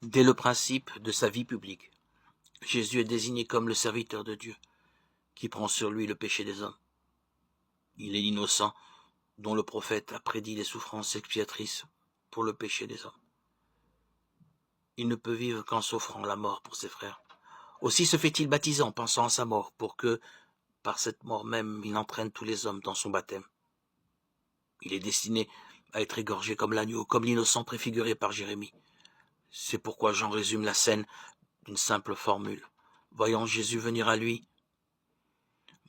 Dès le principe de sa vie publique, Jésus est désigné comme le serviteur de Dieu, qui prend sur lui le péché des hommes. Il est l'innocent dont le prophète a prédit les souffrances expiatrices pour le péché des hommes. Il ne peut vivre qu'en s'offrant la mort pour ses frères. Aussi se fait-il baptiser en pensant à sa mort, pour que, par cette mort même, il entraîne tous les hommes dans son baptême. Il est destiné à être égorgé comme l'agneau, comme l'innocent préfiguré par Jérémie. C'est pourquoi Jean résume la scène d'une simple formule. Voyant Jésus venir à lui,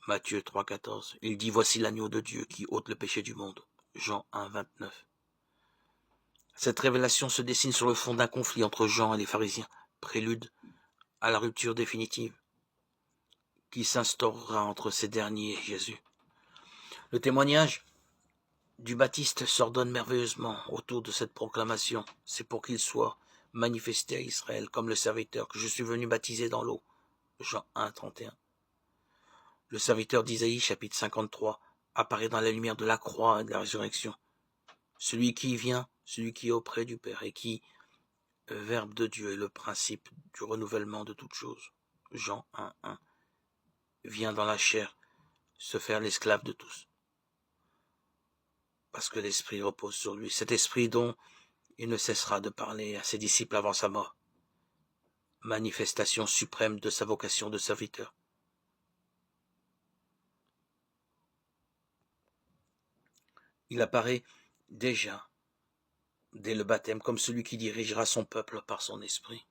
Matthieu 3,14, il dit « Voici l'agneau de Dieu qui ôte le péché du monde ». Jean 1, 29. Cette révélation se dessine sur le fond d'un conflit entre Jean et les pharisiens, prélude à la rupture définitive qui s'instaurera entre ces derniers et Jésus. Le témoignage du Baptiste s'ordonne merveilleusement autour de cette proclamation. C'est pour qu'il soit manifesté à Israël comme le serviteur que je suis venu baptiser dans l'eau. Jean 1, 31. Le serviteur d'Isaïe, chapitre 53, apparaît dans la lumière de la croix et de la résurrection. Celui qui vient, celui qui est auprès du Père et qui, Verbe de Dieu, est le principe du renouvellement de toutes choses. Jean 1, 1. Vient dans la chair se faire l'esclave de tous. Parce que l'Esprit repose sur lui. Cet Esprit dont il ne cessera de parler à ses disciples avant sa mort. Manifestation suprême de sa vocation de serviteur. Il apparaît déjà, dès le baptême, comme celui qui dirigera son peuple par son esprit.